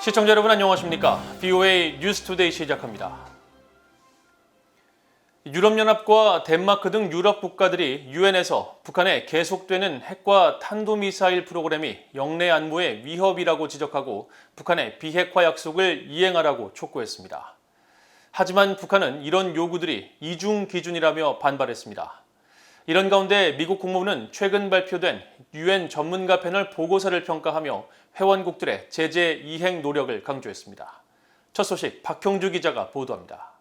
시청자 여러분 안녕하십니까? BOA 뉴스투데이 시작합니다. 유럽연합과 덴마크 등 유럽 국가들이 유엔에서 북한의 계속되는 핵과 탄도미사일 프로그램이 영내 안보의 위협이라고 지적하고 북한의 비핵화 약속을 이행하라고 촉구했습니다. 하지만 북한은 이런 요구들이 이중 기준이라며 반발했습니다. 이런 가운데 미국 국무부는 최근 발표된 유엔 전문가 패널 보고서를 평가하며 회원국들의 제재 이행 노력을 강조했습니다. 첫 소식 박형주 기자가 보도합니다.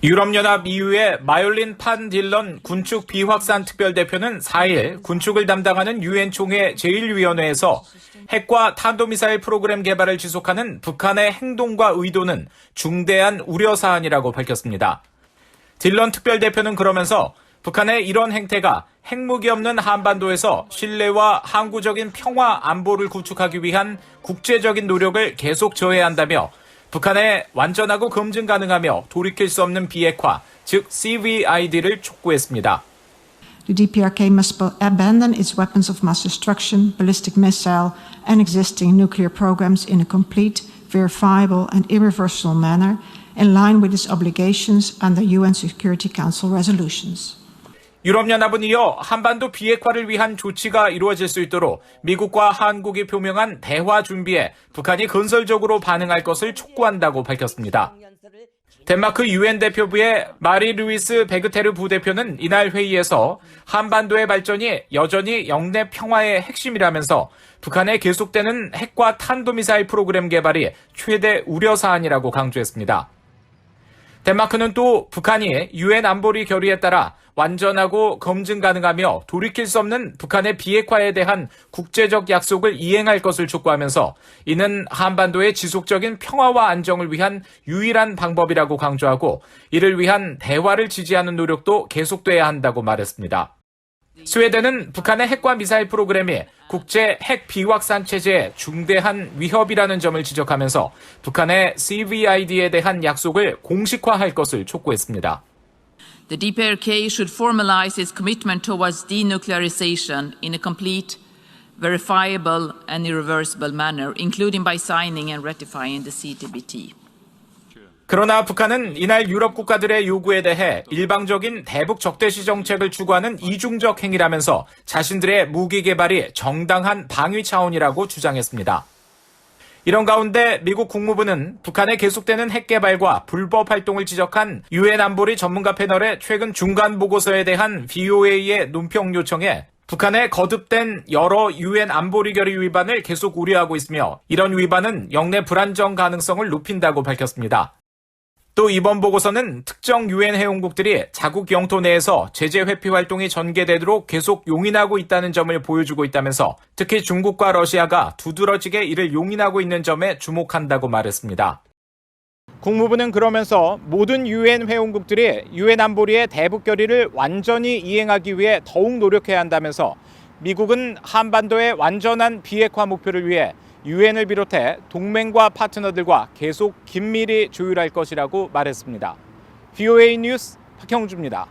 유럽연합 EU의 마율린 판 딜런 군축 비확산 특별대표는 4일 군축을 담당하는 유엔 총회 제1위원회에서 핵과 탄도미사일 프로그램 개발을 지속하는 북한의 행동과 의도는 중대한 우려사안이라고 밝혔습니다. 딜런 특별대표는 그러면서 북한의 이런 행태가 핵무기 없는 한반도에서 신뢰와 항구적인 평화 안보를 구축하기 위한 국제적인 노력을 계속 저해야 한다며 북한의 완전하고 검증 가능하며 돌이킬 수 없는 비핵화, 즉 CVID를 촉구했습니다. The DPRK must abandon its weapons of mass destruction, ballistic missile, and existing nuclear programs in a complete, verifiable, and irreversible manner, in line with its obligations under UN Security Council resolutions. 유럽연합은 이어 한반도 비핵화를 위한 조치가 이루어질 수 있도록 미국과 한국이 표명한 대화 준비에 북한이 건설적으로 반응할 것을 촉구한다고 밝혔습니다. 덴마크 유엔 대표부의 마리 루이스 베그테르 부대표는 이날 회의에서 한반도의 발전이 여전히 영내 평화의 핵심이라면서 북한의 계속되는 핵과 탄도미사일 프로그램 개발이 최대 우려사안이라고 강조했습니다. 덴마크는 또 북한이 유엔 안보리 결의에 따라 완전하고 검증 가능하며 돌이킬 수 없는 북한의 비핵화에 대한 국제적 약속을 이행할 것을 촉구하면서 이는 한반도의 지속적인 평화와 안정을 위한 유일한 방법이라고 강조하고 이를 위한 대화를 지지하는 노력도 계속돼야 한다고 말했습니다. 스웨덴은 북한의 핵과 미사일 프로그램이 국제 핵 비확산 체제에 중대한 위협이라는 점을 지적하면서 북한의 CVID에 대한 약속을 공식화할 것을 촉구했습니다. The DPRK should formalize its commitment towards denuclearization in a complete, verifiable and irreversible manner, including by signing and ratifying the CTBT. 그러나 북한은 이날 유럽 국가들의 요구에 대해 일방적인 대북 적대시 정책을 추구하는 이중적 행위라면서 자신들의 무기 개발이 정당한 방위 차원이라고 주장했습니다. 이런 가운데 미국 국무부는 북한의 계속되는 핵 개발과 불법 활동을 지적한 유엔 안보리 전문가 패널의 최근 중간 보고서에 대한 BOA의 논평 요청에 북한의 거듭된 여러 유엔 안보리 결의 위반을 계속 우려하고 있으며 이런 위반은 영내 불안정 가능성을 높인다고 밝혔습니다. 또 이번 보고서는 특정 유엔 회원국들이 자국 영토 내에서 제재 회피 활동이 전개되도록 계속 용인하고 있다는 점을 보여주고 있다면서 특히 중국과 러시아가 두드러지게 이를 용인하고 있는 점에 주목한다고 말했습니다. 국무부는 그러면서 모든 유엔 회원국들이 유엔 안보리의 대북 결의를 완전히 이행하기 위해 더욱 노력해야 한다면서 미국은 한반도의 완전한 비핵화 목표를 위해 유엔을 비롯해 동맹과 파트너들과 계속 긴밀히 조율할 것이라고 말했습니다. BOA 뉴스 박형주입니다.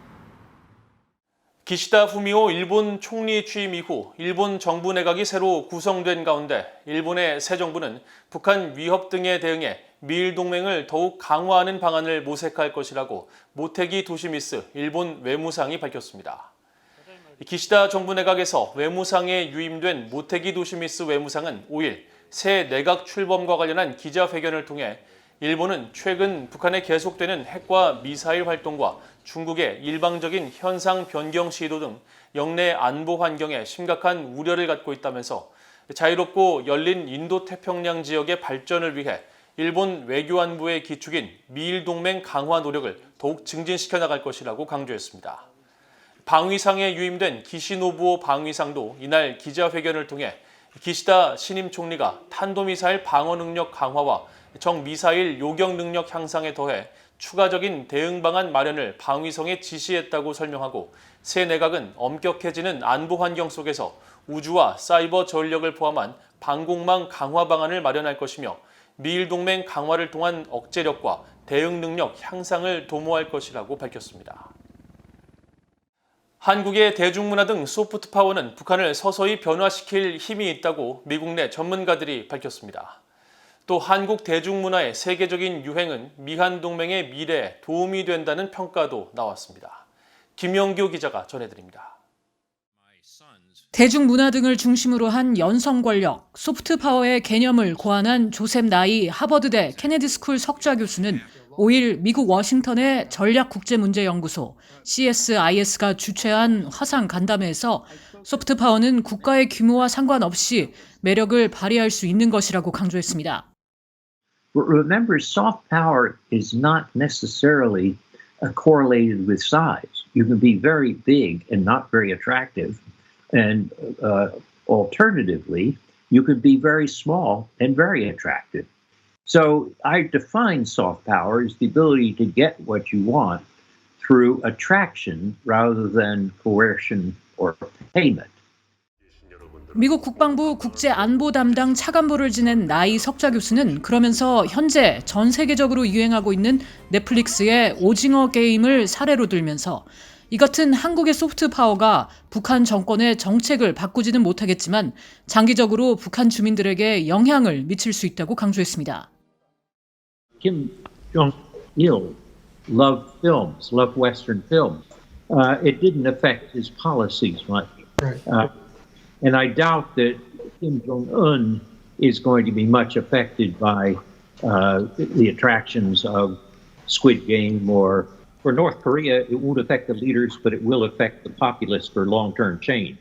기시다 후미오 일본 총리 취임 이후 일본 정부 내각이 새로 구성된 가운데 일본의 새 정부는 북한 위협 등에 대응해 미일 동맹을 더욱 강화하는 방안을 모색할 것이라고 모테기 도시미스 일본 외무상이 밝혔습니다. 기시다 정부 내각에서 외무상에 유임된 모테기 도시미스 외무상은 5일 새 내각 출범과 관련한 기자회견을 통해 일본은 최근 북한의 계속되는 핵과 미사일 활동과 중국의 일방적인 현상 변경 시도 등 영내 안보 환경에 심각한 우려를 갖고 있다면서 자유롭고 열린 인도태평양 지역의 발전을 위해 일본 외교안보의 기축인 미일 동맹 강화 노력을 더욱 증진시켜 나갈 것이라고 강조했습니다. 방위상에 유임된 기시노부오 방위상도 이날 기자회견을 통해 기시다 신임 총리가 탄도미사일 방어 능력 강화와 정미사일 요격 능력 향상에 더해 추가적인 대응 방안 마련을 방위성에 지시했다고 설명하고 새 내각은 엄격해지는 안보 환경 속에서 우주와 사이버 전력을 포함한 방공망 강화 방안을 마련할 것이며 미일 동맹 강화를 통한 억제력과 대응 능력 향상을 도모할 것이라고 밝혔습니다. 한국의 대중문화 등 소프트 파워는 북한을 서서히 변화시킬 힘이 있다고 미국 내 전문가들이 밝혔습니다. 또 한국 대중문화의 세계적인 유행은 미한동맹의 미래에 도움이 된다는 평가도 나왔습니다. 김영규 기자가 전해드립니다. 대중문화 등을 중심으로 한 연성 권력, 소프트 파워의 개념을 고안한 조셉 나이 하버드대 케네디 스쿨 석좌 교수는 5일 미국 워싱턴의 전략국제문제연구소 CSIS가 주최한 화상 간담회에서 소프트 파워는 국가의 규모와 상관없이 매력을 발휘할 수 있는 것이라고 강조했습니다. Remember, soft power is not necessarily correlated with size. You can be very big and not very attractive. And alternatively, you could be very small and very attractive. So I define soft power as the ability to get what you want through attraction rather than coercion or payment. 미국 국방부 국제안보 담당 차관보를 지낸 나이 석좌 교수는 그러면서 현재 전 세계적으로 유행하고 있는 넷플릭스의 오징어 게임을 사례로 들면서 이 같은 한국의 소프트 파워가 북한 정권의 정책을 바꾸지는 못하겠지만 장기적으로 북한 주민들에게 영향을 미칠 수 있다고 강조했습니다. Kim Jong-il loved films, loved Western films. It didn't affect his policies much. And I doubt that Kim Jong-un is going to be much affected by the attractions of Squid Game or for North Korea, it won't affect the leaders, but it will affect the populace for long-term change.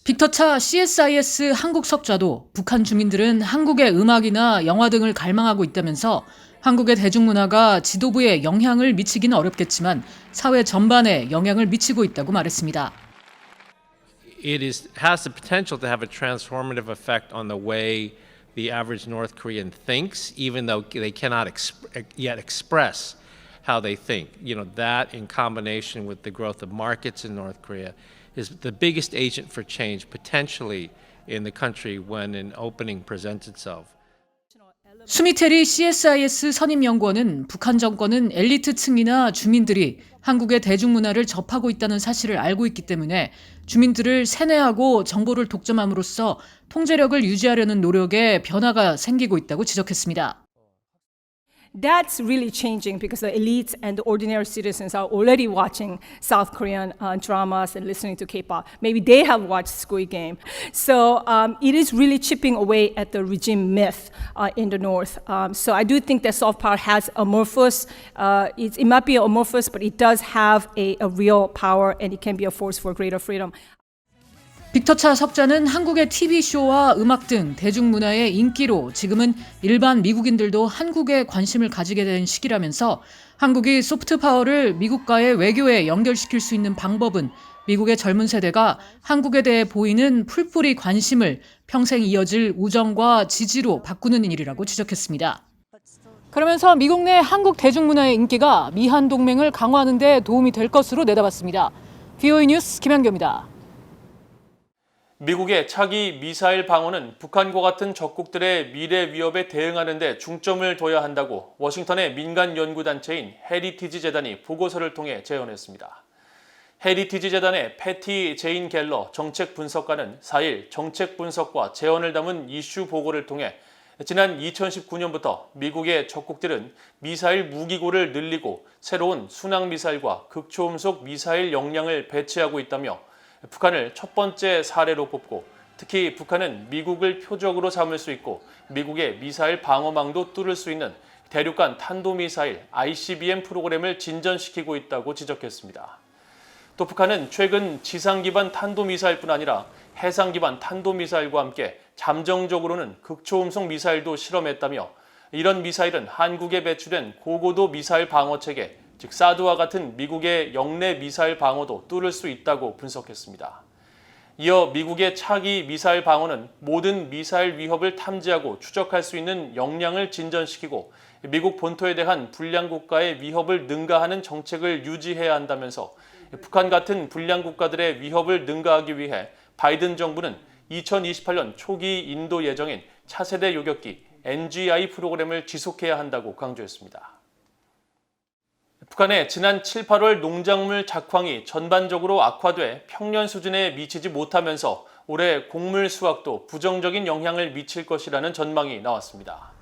빅터차 CSIS 한국 석좌도 북한 주민들은 한국의 음악이나 영화 등을 갈망하고 있다면서 한국의 대중문화가 지도부에 영향을 미치기는 어렵겠지만 사회 전반에 영향을 미치고 있다고 말했습니다. It has the potential to have a transformative effect on the way the average North Korean thinks, even though they cannot yet express how they think. You know, that in combination with the growth of markets in North Korea is the biggest agent for change potentially in the country when an opening presents itself. 수미테리 CSIS 선임연구원은 북한 정권은 엘리트층이나 주민들이 한국의 대중문화를 접하고 있다는 사실을 알고 있기 때문에 주민들을 세뇌하고 정보를 독점함으로써 통제력을 유지하려는 노력에 변화가 생기고 있다고 지적했습니다. That's really changing because the elites and the ordinary citizens are already watching South Korean dramas and listening to K-pop. Maybe they have watched Squid Game. So it is really chipping away at the regime myth in the North. So I do think that soft power has amorphous, it might be amorphous, but it does have a real power and it can be a force for greater freedom. 빅터차 석좌는 한국의 TV쇼와 음악 등 대중문화의 인기로 지금은 일반 미국인들도 한국에 관심을 가지게 된 시기라면서 한국이 소프트 파워를 미국과의 외교에 연결시킬 수 있는 방법은 미국의 젊은 세대가 한국에 대해 보이는 풀뿌리 관심을 평생 이어질 우정과 지지로 바꾸는 일이라고 지적했습니다. 그러면서 미국 내 한국 대중문화의 인기가 미한 동맹을 강화하는 데 도움이 될 것으로 내다봤습니다. VOA 뉴스 김현규입니다. 미국의 차기 미사일 방어는 북한과 같은 적국들의 미래 위협에 대응하는 데 중점을 둬야 한다고 워싱턴의 민간 연구단체인 헤리티지 재단이 보고서를 통해 제언했습니다. 헤리티지 재단의 패티 제인 갤러 정책 분석가는 4일 정책 분석과 제언을 담은 이슈 보고를 통해 지난 2019년부터 미국의 적국들은 미사일 무기고를 늘리고 새로운 순항미사일과 극초음속 미사일 역량을 배치하고 있다며 북한을 첫 번째 사례로 꼽고 특히 북한은 미국을 표적으로 삼을 수 있고 미국의 미사일 방어망도 뚫을 수 있는 대륙간 탄도미사일 ICBM 프로그램을 진전시키고 있다고 지적했습니다. 또 북한은 최근 지상 기반 탄도미사일뿐 아니라 해상 기반 탄도미사일과 함께 잠정적으로는 극초음속 미사일도 실험했다며 이런 미사일은 한국에 배출된 고고도 미사일 방어체계 즉 사드와 같은 미국의 영내 미사일 방어도 뚫을 수 있다고 분석했습니다. 이어 미국의 차기 미사일 방어는 모든 미사일 위협을 탐지하고 추적할 수 있는 역량을 진전시키고 미국 본토에 대한 불량 국가의 위협을 능가하는 정책을 유지해야 한다면서 북한 같은 불량 국가들의 위협을 능가하기 위해 바이든 정부는 2028년 초기 인도 예정인 차세대 요격기 NGI 프로그램을 지속해야 한다고 강조했습니다. 북한의 지난 7, 8월 농작물 작황이 전반적으로 악화돼 평년 수준에 미치지 못하면서 올해 곡물 수확도 부정적인 영향을 미칠 것이라는 전망이 나왔습니다.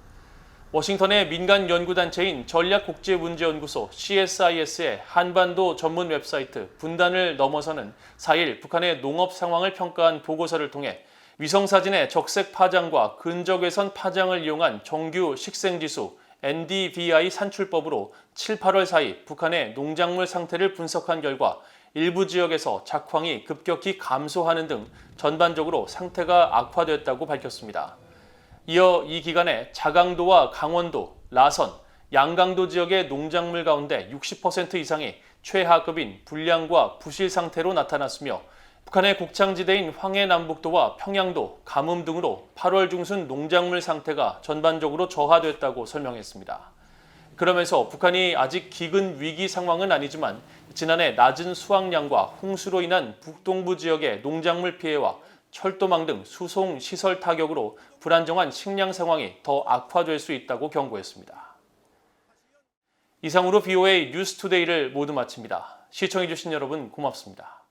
워싱턴의 민간 연구단체인 전략국제문제연구소 CSIS의 한반도 전문 웹사이트 분단을 넘어서는 4일 북한의 농업 상황을 평가한 보고서를 통해 위성사진의 적색 파장과 근적외선 파장을 이용한 정규 식생지수 NDVI 산출법으로 7, 8월 사이 북한의 농작물 상태를 분석한 결과 일부 지역에서 작황이 급격히 감소하는 등 전반적으로 상태가 악화됐다고 밝혔습니다. 이어 이 기간에 자강도와 강원도, 라선, 양강도 지역의 농작물 가운데 60% 이상이 최하급인 불량과 부실 상태로 나타났으며 북한의 곡창지대인 황해남북도와 평양도, 가뭄 등으로 8월 중순 농작물 상태가 전반적으로 저하됐다고 설명했습니다. 그러면서 북한이 아직 기근 위기 상황은 아니지만 지난해 낮은 수확량과 홍수로 인한 북동부 지역의 농작물 피해와 철도망 등 수송 시설 타격으로 불안정한 식량 상황이 더 악화될 수 있다고 경고했습니다. 이상으로 BOA 뉴스투데이를 모두 마칩니다. 시청해주신 여러분 고맙습니다.